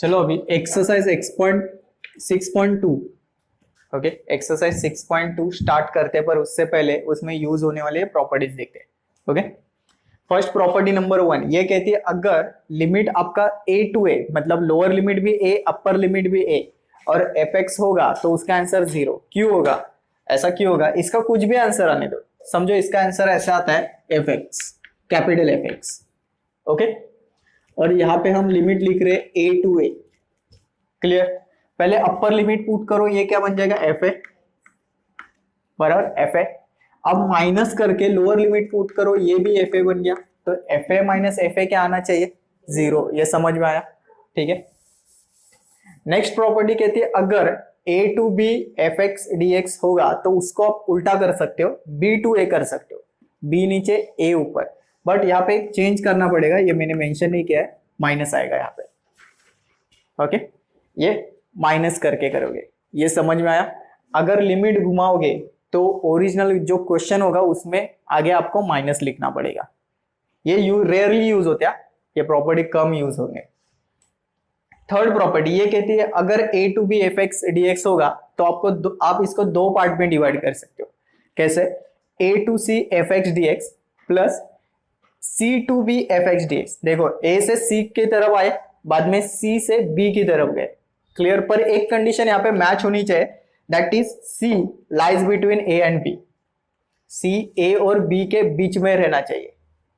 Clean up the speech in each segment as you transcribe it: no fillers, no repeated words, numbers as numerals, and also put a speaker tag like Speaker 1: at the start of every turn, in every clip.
Speaker 1: चलो अभी exercise 6.2 okay, exercise 6.2 start करते हैं, पर उससे पहले उसमें यूज होने वाले प्रॉपर्टीज देखते हैं। ओके, फर्स्ट प्रॉपर्टी नंबर 1 ये कहती है अगर लिमिट आपका a टू a मतलब लोअर लिमिट भी a अपर लिमिट भी a और fx होगा तो उसका आंसर 0 क्यों होगा, ऐसा क्यों होगा, इसका कुछ भी आंसर आने दो, समझो इसका आंसर ऐसा आता है fx, कैपिटल fx। ओके, और यहाँ पे हम लिमिट लिख रहे हैं a टू a, क्लियर। पहले अपर लिमिट पुट करो, ये क्या बन जाएगा fa बराबर fa। अब माइनस करके लोअर लिमिट पुट करो, ये भी fa बन गया, तो fa माइनस fa क्या आना चाहिए 0, ये समझ में आया, ठीक है। नेक्स्ट प्रॉपर्टी कहती है अगर a to b fx dx होगा तो उसको आप उल्टा कर सकते हो, b टू a कर सकते हो, b नीचे a ऊपर, बट यहाँ पे चेंज करना पड़ेगा, ये मैंने मेंशन नहीं किया है, माइनस आएगा यहाँ पे। ओके, ये माइनस करके करोगे, ये समझ में आया। अगर लिमिट घुमाओगे तो ओरिजिनल जो क्वेश्चन होगा उसमें आगे आपको माइनस लिखना पड़ेगा, ये रेयरली यूज होता है, ये प्रॉपर्टी कम यूज होंगे। थर्ड प्रॉपर्टी ये कहती है अगर a to b fx dx होगा तो आपको आप इसको दो पार्ट में डिवाइड कर सकते हो, कैसे, a to c fx dx plus c to b fx dx। देखो a से c की तरफ आए, बाद में c से b की तरफ गए, क्लियर। पर एक कंडीशन यहाँ पे मैच होनी चाहिए, that is c lies between a and b, c a और b के बीच में रहना चाहिए,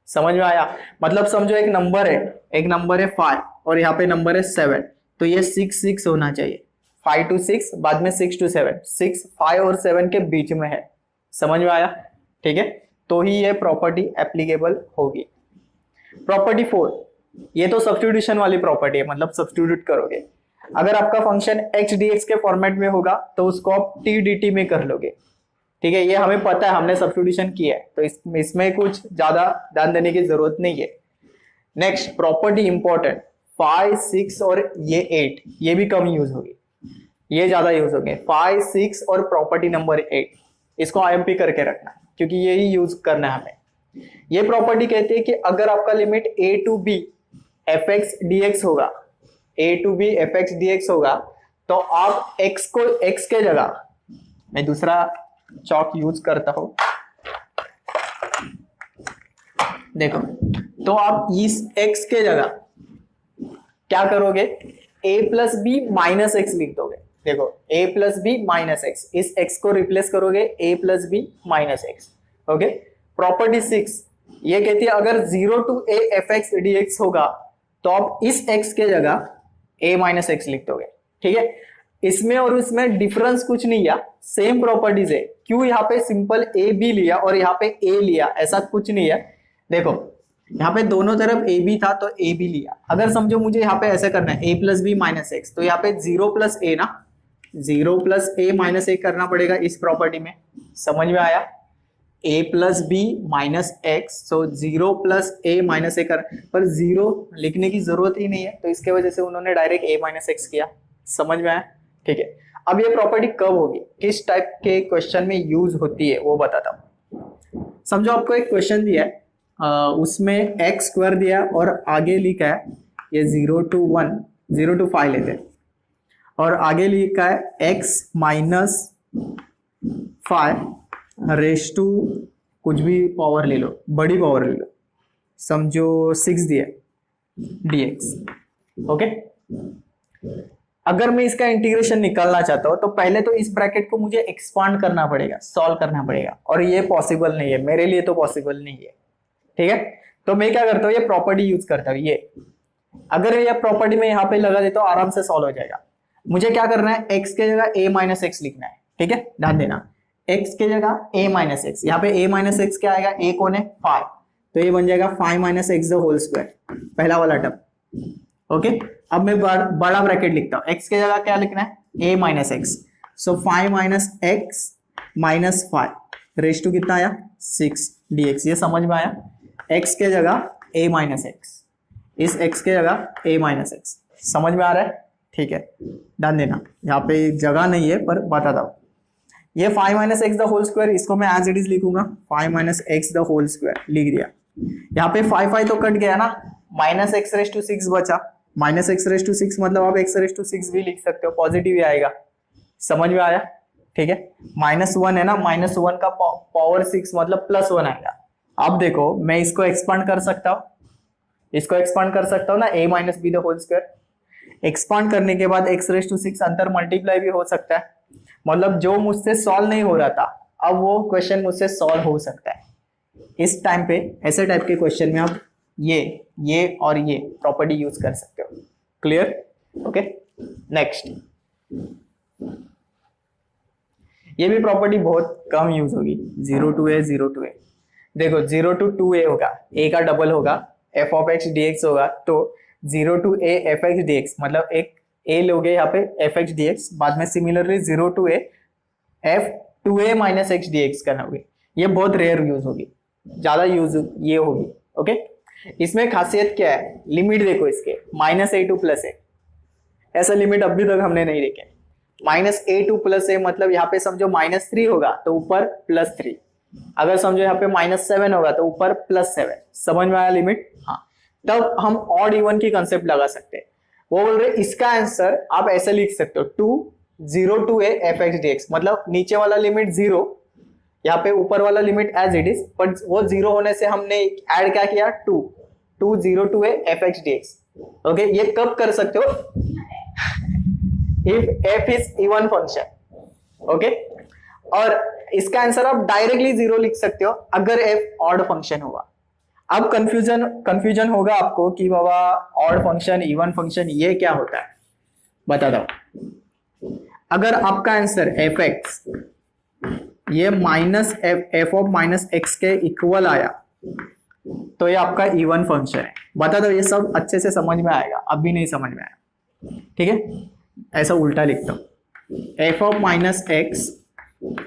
Speaker 1: समझ में आया। मतलब समझो एक नंबर है 5 और यहाँ पे नंबर है 7, तो ये 6 6 होना चाहिए, 5 to 6 बाद में 6 to 7, 6 5 और 7 के बीच में है, समझ में आया, ठीक है। तो ही ये प्रॉपर्टी एप्लीकेबल होगी। प्रॉपर्टी 4 ये तो सब्स्टिट्यूशन वाली प्रॉपर्टी है, मतलब सब्स्टिट्यूट करोगे। अगर आपका फंक्शन h dx के फॉर्मेट में होगा तो उसको आप t dt में कर लोगे, ठीक है। ये हमें पता है, हमने सब्स्टिट्यूशन किया है, तो इसमें कुछ ज्यादा ध्यान देने की जरूरत नहीं है। नेक्स्ट प्रॉपर्टी इंपॉर्टेंट, 5 6 और ये 8 ये भी कम यूज होगी, ये ज्यादा यूज होंगे, 5 6 और प्रॉपर्टी नंबर 8, इसको IMP करके रखना क्योंकि यही यूज करना है हमें। ये प्रॉपर्टी कहती है कि अगर आपका limit a to b fx dx होगा, a to b fx dx होगा, तो आप x को x के जगह, मैं दूसरा चौक यूज करता हूं, देखो, तो आप इस x के जगह क्या करोगे, a plus b minus x लिख दोगे। देखो a plus b minus x, इस x को रिप्लेस करोगे a plus b minus x. Okay, property 6 ये कहती है अगर 0 टू a fx dx होगा तो आप इस x के जगह a माइनस एक्स लिख दोगे, ठीक है। इसमें और उसमें डिफरेंस कुछ नहीं है, सेम प्रॉपर्टीज है। क्यों यहाँ पे सिंपल a b लिया और यहाँ पे a लिया, ऐसा कुछ नहीं है। देखो यहाँ पे दोनों तरफ a b था तो a b लिया, अगर समझो मुझे यहाँ पे ऐसा करना है a plus b minus x, तो यहाँ पे 0 प्लस a ना, 0 प्लस a माइनस ए करना पड़ेगा इस प्रॉपर्टी में, समझ में आया। a plus b minus x, so 0 plus a minus a कर, पर 0 लिखने की जरूरत ही नहीं है, तो इसके वजह से उन्होंने डायरेक्ट a माइनस एक्स किया, समझ में आया, ठीक है। अब ये प्रॉपर्टी कब होगी, किस टाइप के क्वेश्चन में यूज होती है वो बताता हूँ। समझो आपको एक क्वेश्चन दिया है, उसमें एक्स स्क्वायर दिया और आगे लिखा है ये 0 to 1 0 to 5 लेते हैं, और आगे लिखा है x माइनस 5 रेस टू कुछ भी पावर ले लो, बड़ी पावर ले लो, समझो 6 दिया dx। ओके, अगर मैं इसका इंटीग्रेशन निकालना चाहता हूं तो पहले तो इस ब्रैकेट को मुझे एक्सपांड करना पड़ेगा, सॉल्व करना पड़ेगा, और ये पॉसिबल नहीं है, मेरे लिए तो पॉसिबल नहीं है, ठीक है। तो मैं क्या करता हूँ, ये प्रॉपर्टी यूज करता हूँ, ये अगर ये प्रॉपर्टी में यहाँ पे लगा देता हूँ आराम से सॉल्व हो जाएगा। मुझे क्या करना है, x के जगह a माइनस एक्स लिखना है, ठीक है, ध्यान देना, x के जगह a माइनस एक्स, यहाँ पे a माइनस एक्स क्या आएगा, a कौन है 5, तो ये बन जाएगा 5 minus x the whole square, पहला वाला टर्म। ओके, अब मैं बड़ा ब्रैकेट लिखता हूँ, x के जगह क्या लिखना है a minus x, so 5 minus x minus 5 raise to कितना आया 6 dx, ये समझ में आया। x के जगह a माइनस एक्स, इस x के जगह a माइनस एक्स, समझ में आ रहा है, ठीक है, ध्यान देना, यहाँ पे जगह नहीं है पर बताता हूँ। ये 5 minus x the whole square, इसको मैं एज इट इज लिखूंगा 5 minus x the whole square लिख दिया। यहाँ पे 5 5 तो कट गया ना, माइनस एक्स रेस टू 6 बचा, minus x raise to six मतलब आप एक्स रेस टू सिक्स भी लिख सकते हो, पॉजिटिव ही आएगा। समझ में आया? ठीक है। -1 है ना, -1 का पावर 6 मतलब +1 आएगा। अब देखो मैं इसको एक्सपांड कर सकता हूँ, इसको एक्सपांड कर सकता हूँ ना, a minus b the whole square. Expand करने के बाद एक्स रेस टू 6 अंदर मल्टीप्लाई भी हो सकता है, मतलब जो मुझसे सॉल्व नहीं हो रहा था अब वो क्वेश्चन मुझसे सॉल्व हो सकता है। इस टाइम पे ऐसे टाइप के क्वेश्चन में आप ये और ये प्रॉपर्टी यूज कर सकते हो। क्लियर? ओके। नेक्स्ट, ये भी प्रॉपर्टी बहुत कम यूज होगी, 0 to a 0 to a। देखो 0 to 2a होगा, a का डबल होगा, f of x dx होगा, तो 0 to a f x dx मतलब एक a लोगे यहाँ पे f x dx, बाद में similarly 0 to a f 2a minus x dx करना। ये बहुत रेयर यूज होगी, ज्यादा यूज ये होगी। ओके। इसमें खासियत क्या है, लिमिट देखो इसके -a to +a, ऐसा लिमिट अभी तक हमने नहीं देखे। -a to +a मतलब यहाँ पे समझो -3 होगा तो ऊपर +3, अगर समझो यहाँ पे -7 होगा तो ऊपर +7। समझ में आया लिमिट? हाँ। तब हम ऑड इवन की कंसेप्ट लगा सकते हैं। वो बोल रहे इसका आंसर आप ऐसे लिख सकते हो 0 to a f x dx, मतलब नीचे वाला लिमिट 0, यहाँ पे ऊपर वाला limit as it is, but वो 0 होने से हमने ऐड क्या किया 2 0 to a f x dx। Okay. ये कब कर सकते हो? If f is even function. Okay. और इसका आंसर आप डायरेक्टली 0 लिख सकते हो अगर f ऑड फंक्शन हुआ। अब कंफ्यूजन होगा आपको कि बाबा ऑड फंक्शन इवन फंक्शन ये क्या होता है, बता दो। अगर आपका आंसर एफ एक्स ये -f ऑफ -x के इक्वल आया तो ये आपका इवन फंक्शन है। बता दो, ये सब अच्छे से समझ में आएगा, अभी नहीं समझ में आया। ठीक है, ऐसा उल्टा लिखता हूं, f ऑफ -x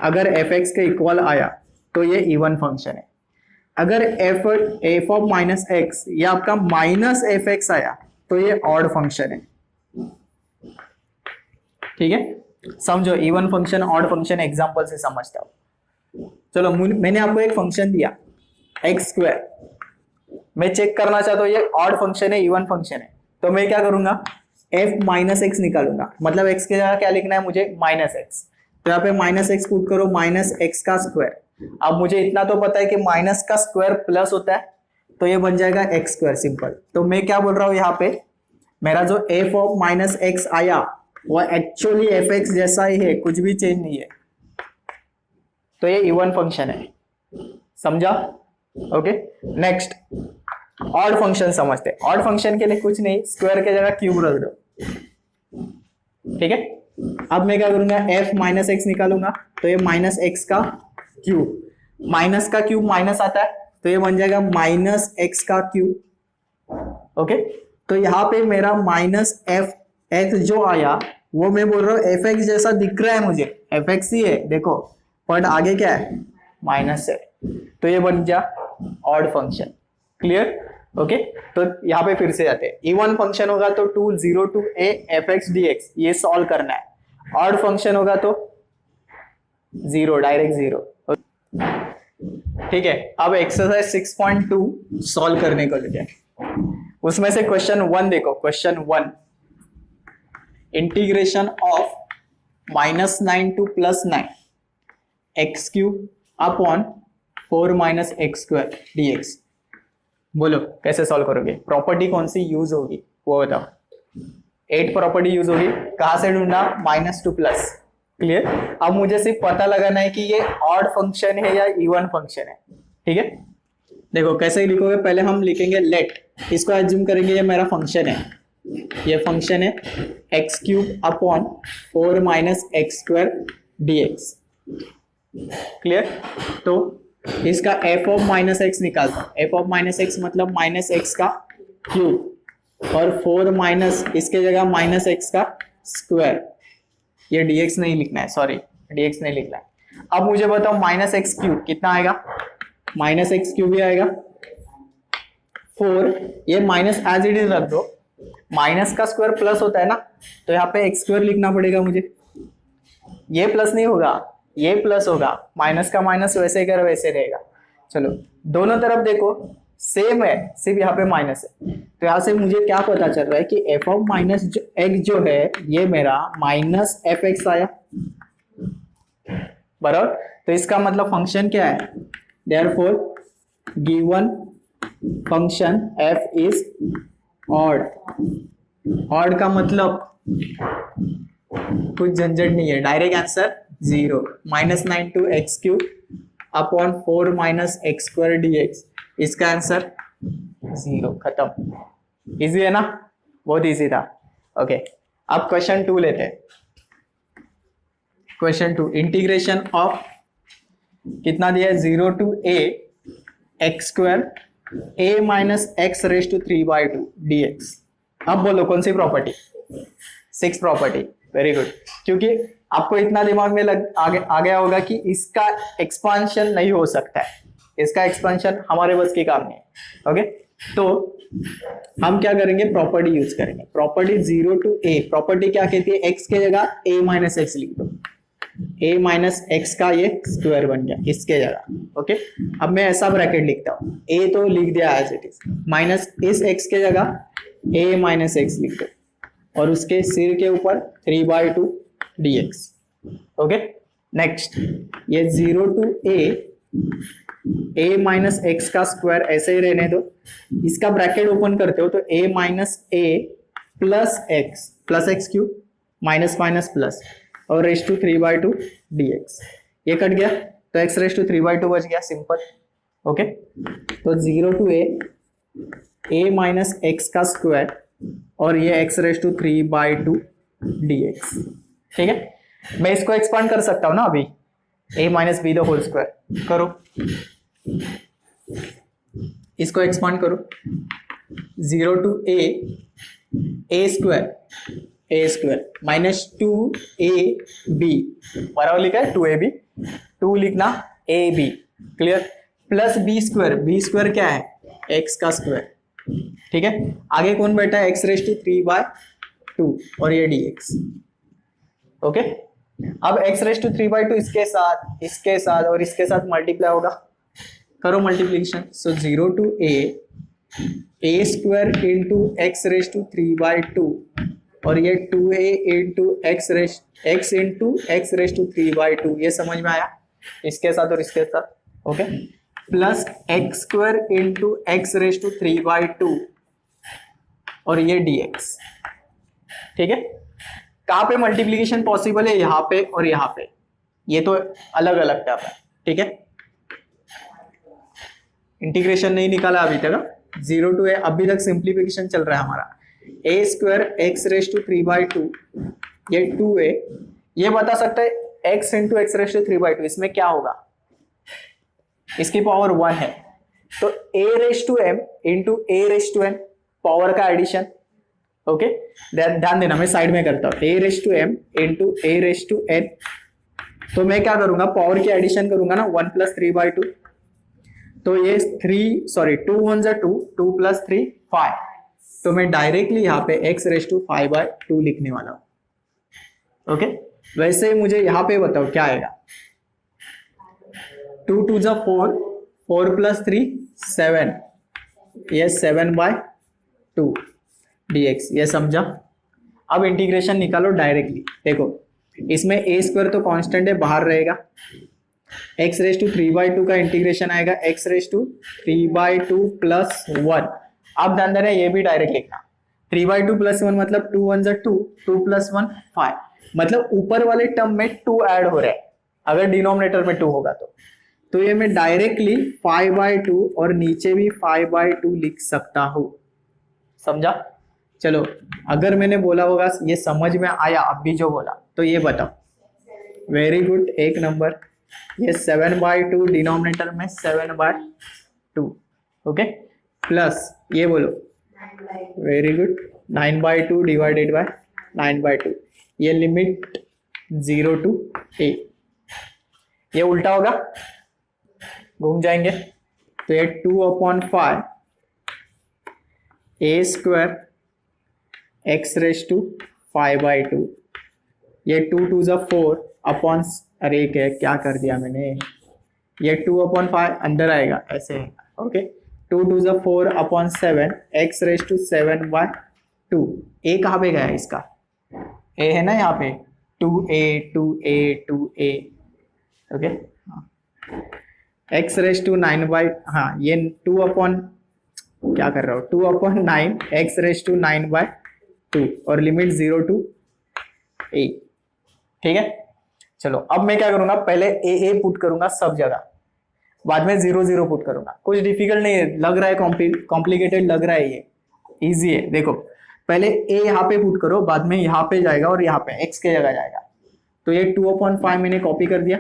Speaker 1: अगर f(x) के इक्वल आया तो ये इवन फंक्शन है। अगर f ऑफ -x ये आपका -f(x) आया तो ये ऑड फंक्शन है। ठीक है, समझो even function odd function example से समझता हूं। चलो मैंने आपको एक फंक्शन दिया x², मैं चेक करना चाहता हूं ये ऑड फंक्शन है इवन फंक्शन है, तो मैं क्या करूंगा f-x निकालूंगा, मतलब x के जगह क्या लिखना है मुझे -x, तो यहाँ पे -x पुट करो -x का स्क्वायर। अब मुझे इतना तो पता है कि माइनस का स्क्वायर प्लस होता है तो ये बन जाएगा x², सिंपल। तो मैं क्या बोल रहा हूं यहाँ पे, मेरा जो f ऑफ -x आया वो एक्चुअली f(x) जैसा ही है, कुछ भी चेंज नहीं है, तो ये इवन फंक्शन है। समझा? ओके। नेक्स्ट, ऑड फंक्शन समझते हैं। ऑड फंक्शन के लिए कुछ नहीं, स्क्वायर के जगह क्यूब रख दो। ठीक है, अब मैं क्या करूंगा f-x निकालूंगा, तो ये -x का क्यूब, माइनस का क्यूब माइनस आता है तो ये बन जाएगा -x का क्यूब। ओके, तो यहाँ पे मेरा -f(x) जो आया वो मैं बोल रहा हूँ f(x) जैसा दिख रहा है मुझे, f(x) ही है देखो, बट आगे क्या है माइनस है, तो ये बन गया ऑड फंक्शन। क्लियर? ओके, तो यहाँ पे फिर से जाते हैं। इवन फंक्शन होगा तो 0 to a f(x) dx ये सॉल्व करना है, ऑड फंक्शन होगा तो 0, डायरेक्ट 0। ठीक है, अब एक्सरसाइज 6.2 सॉल्व करने को लेते हैं। उसमें से क्वेश्चन 1 देखो, question 1, integration of -9 to +9 x³ upon 4 - x² dx। बोलो कैसे सॉल्व करोगे, प्रॉपर्टी कौन सी यूज होगी वो बताओ। 8 प्रॉपर्टी यूज होगी, कहां से ढूंढना, माइनस टू प्लस। क्लियर? अब मुझे सिर्फ पता लगाना है कि ये ऑड फंक्शन है या इवन फंक्शन है। ठीक है, देखो कैसे लिखोगे, पहले हम लिखेंगे लेट, इसको एज्यूम करेंगे ये मेरा फंक्शन है, ये फंक्शन है x³ upon 4 - x² dx। Clear? तो इसका f ऑफ -x निकालता हूं, f ऑफ -x मतलब -x का क्यूब, और 4 इसके जगह -x का स्क्वायर। ये dx नहीं लिखना है, सॉरी dx नहीं लिखना है। अब मुझे बताओ -x³ कितना आएगा, -x³ भी आएगा 4, ये माइनस एज इट इज रख दो, माइनस का स्क्वायर प्लस होता है ना, तो यहाँ पे x² लिखना पड़ेगा मुझे, ये प्लस नहीं होगा ये प्लस होगा, माइनस का माइनस वैसे कर वैसे रहेगा। चलो दोनों तरफ देखो, सेम है, सिर्फ यहाँ पे माइनस है। तो यहाँ से मुझे क्या पता चल रहा है कि एफ ऑफ माइनस एक्स जो है ये मेरा माइनस एफ एक्स आया, बराबर। तो इसका मतलब फंक्शन क्या है, therefore given function F is odd. Odd का मतलब कुछ झंझट नहीं है, direct answer 0, -9 upon 4 minus x square D x, इसका आंसर 0, खत्म। इजी है ना, बहुत इजी था। ओके, अब क्वेश्चन 2 लेते हैं। क्वेश्चन 2, इंटीग्रेशन ऑफ कितना दिया है, 0 to a x square a minus x raise to 3/2 dx। अब बोलो कौन सी प्रॉपर्टी, 6 प्रॉपर्टी, वेरी गुड। क्योंकि आपको इतना दिमाग में आ गया होगा कि इसका एक्सपांशन नहीं हो सकता है, इसका एक्सपांशन हमारे बस की काम नहीं है। ओके, तो हम क्या करेंगे, प्रॉपर्टी यूज करेंगे। प्रॉपर्टी 0 to a, प्रॉपर्टी क्या कहती है, x के जगह a माइनस एक्स लिख दो, a माइनस एक्स का ये स्क्वायर बन गया इसके जगह। ओके, अब मैं ऐसा ब्रैकेट लिखता हूँ, a तो लिख दिया एज इट इज, माइनस इस x के जगह a माइनस एक्स लिख दो और उसके सिर के ऊपर 3/2 dx। ओके, नेक्स्ट ये 0 to a माइनस एक्स का स्क्वायर ऐसे ही रहने दो, इसका ब्रैकेट ओपन करते हो तो a minus a plus x cube minus minus plus और रेस टू 3/2 dx, ये कट गया तो x रेस टू 3/2 बच गया, सिंपल। ओके, तो 0 to a माइनस एक्स का स्क्वायर और ये x रेस टू 3/2 dx। ठीक है, मैं इसको एक्सपांड कर सकता हूं ना अभी, a minus b the whole square करो, इसको एक्सपांड करो, 0 to a square minus 2ab, बराबर लिखा है 2ab, 2 लिखना ab, clear, plus b square क्या है, x का स्क्वायर। ठीक है, आगे कौन बैठा है, x रेस टू 3/2 और ये dx। ओके, अब x रेस टू 3/2 इसके साथ और इसके साथ मल्टीप्लाई होगा, करो multiplication. So 0 to a square into x raise to 3/2 और ये 2a into x raise to 3/2, ये समझ में आया, इसके साथ और इसके साथ। Okay, plus x square into x raise to 3/2 और ये dx। ठीक है, कहाँ पे मल्टीप्लीकेशन पॉसिबल है, यहाँ पे और यहाँ पे, ये तो अलग अलग टर्म है। ठीक है, इंटीग्रेशन नहीं निकाला अभी तक, 0 to a, अभी तक सिंप्लीफिकेशन चल रहा है हमारा। a square x raise to 3/2, ये 2a, ये बता सकता है x into x raise to 3/2, इसमें क्या होगा, इसकी पावर 1 है, तो a raise to m into a raise to n, power का एडिशन। ओके, ध्यान देना, मैं साइड में करता हूँ, a raise to m into a raise to n, तो मैं क्या करूंगा, पावर की एडिशन करूंगा ना, 1 प्लस 3/2, तो ये 2 1 2, 2 प्लस 3 5, तो मैं डायरेक्टली यहाँ पे x रेस टू 5/2 लिखने वाला हूँ। ओके, वैसे मुझे यहाँ पे बताओ क्या आएगा, 2 2 4, 4 प्लस 3 7, ये 7/2 dx, ये समझा। अब इंटीग्रेशन निकालो डायरेक्टली, देखो इसमें a स्क्वायर तो कांस्टेंट है, बाहर रहेगा, x रेस टू 3/2 का इंटीग्रेशन आएगा x रेस टू 3/2 प्लस 1। अब ध्यान देना, ये भी डायरेक्ट लिखना, 3/2 प्लस 1 मतलब 2 1 2, 2 प्लस 1 5, मतलब ऊपर वाले टर्म में 2 ऐड हो रहा है, अगर डिनोमिनेटर में 2 होगा तो ये मैं डायरेक्टली 5/2 और नीचे भी 5/2 लिख सकता हूं, समझा। चलो, अगर मैंने बोला होगा ये समझ में आया, अब भी जो बोला तो ये बताओ, वेरी गुड, एक नंबर, ये 7/2 डिनोमिनेटर में 7/2। ओके, प्लस ये बोलो, वेरी गुड, 9/2 डिवाइडेड बाय 9/2, ये लिमिट 0 to a, ये उल्टा होगा, घूम जाएंगे, तो ये 2/5 a square x raise to 5/2, ये 2 2 4 अपॉन, अरे क्या कर दिया मैंने, ये 2/5 अंदर आएगा ऐसे। ओके, 2 टू ज़ 4 अपॉन 7 एक्स रेज टू 7/2। ए कहाँ पे गया है इसका, ए है ना यहाँ पे, 2a 2a 2a, okay. X raise to 9 हाँ ये 2 अपॉन क्या कर रहा हूँ, 2/9 एक्स रेज टू 9/2 और लिमिट 0 टू a, ठीक है। चलो अब मैं क्या करूंगा, पहले ए पुट करूंगा सब जगह, बाद में 0 0 पुट करूंगा। कुछ डिफिकल्ट नहीं है, लग रहा है कॉम्प्लिकेटेड लग रहा है, ये इजी है। देखो पहले ए यहाँ पे पुट करो, बाद में यहाँ पे जाएगा और यहाँ पे एक्स के जगह जाएगा। तो ये 2/5 मैंने कॉपी कर दिया,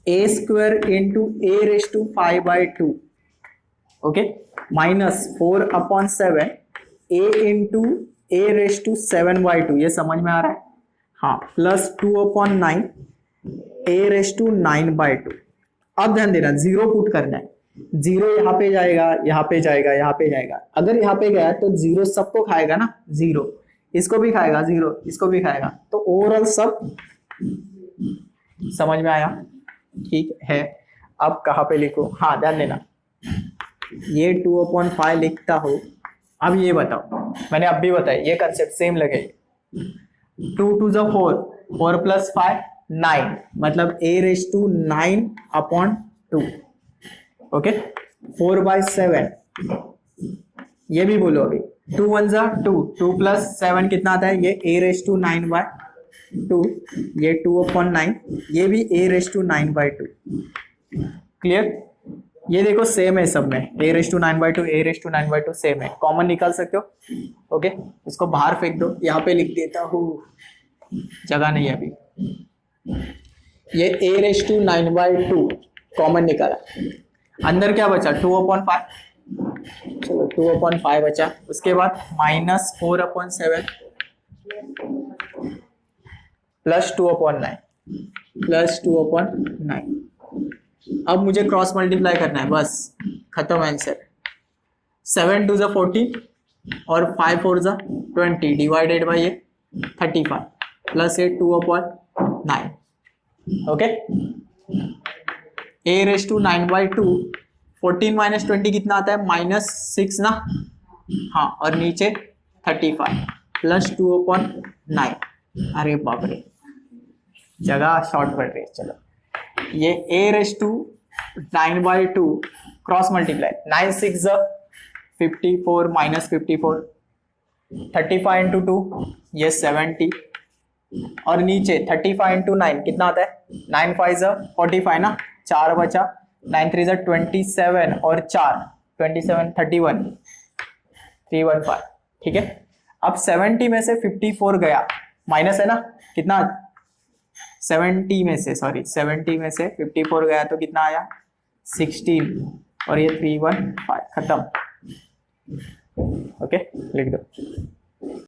Speaker 1: a square into a raise to 5/2, okay, minus 4/7 a into a raise to 7/2, ये समझ में आ रहा है, हाँ, प्लस 2/9 a रेज टू 9/2। अब ध्यान देना, 0 पुट करना है, 0 यहाँ पे जाएगा, यहाँ पे जाएगा, यहाँ पे जाएगा। अगर यहाँ पे गया तो 0 सबको खाएगा ना, 0 इसको भी खाएगा, 0 इसको भी खाएगा, तो ओवरऑल सब समझ में आया, ठीक है। अब कहाँ पे लिखूं, हाँ ध्यान देना, ये 2/5 लिखता हूं। अब ये बताओ, मैंने अब भी बताया, ये कंसेप्ट सेम लगे, 2 टू ज़ 4, 4 + 5 9, मतलब a रेज टू 9/2, ओके। 4/7, ये भी बोलो अभी, 2 1 ज़ा 2, 2 + 7 कितना आता है, ये a रेज टू 9/2, ये 2/9, ये भी a रेज टू 9/2, क्लियर। ये देखो सेम है सब में, a raise to 9/2 a raise to 9/2 same है, कॉमन निकाल सकते हो, ओके। इसको बाहर फेंक दो, यहाँ पे लिख देता हूँ, जगह नहीं है अभी। ये a रेज टू 9/2 कॉमन निकाला, अंदर क्या बचा, 2/5, चलो 2/5 बचा। उसके बाद माइनस 4/7 प्लस 2/9 अब मुझे क्रॉस मल्टीप्लाई करना है, बस खत्म आंसर। 7 2 ज़ा 14 और 5 4 ज़ा 20 डिवाइडेड बाई ये 35 प्लस ये 2/9, okay. a raise to 9/2, 14 minus 20 कितना आता है, -6 ना, हाँ, और नीचे 35 प्लस 2/9, अरे बाप रे, जगह शॉर्ट पड़ रही है। चलो ये a raise to 9/2 cross multiply, 9 6 ज़ा 54 माइनस 54, 35 इंटू 2 ये 70, और नीचे 35 इंटू 9 कितना आता है, 9 5 ज़ा 45 ना, 4 बचा, 9 3 ज़ा 27 और 4 27 31 315, ठीक है। अब 70 में से 54 गया, माइनस है ना, कितना, 70 में से 54 गया तो कितना आया, 16, और ये 315, खत्म, ओके, लिख दो।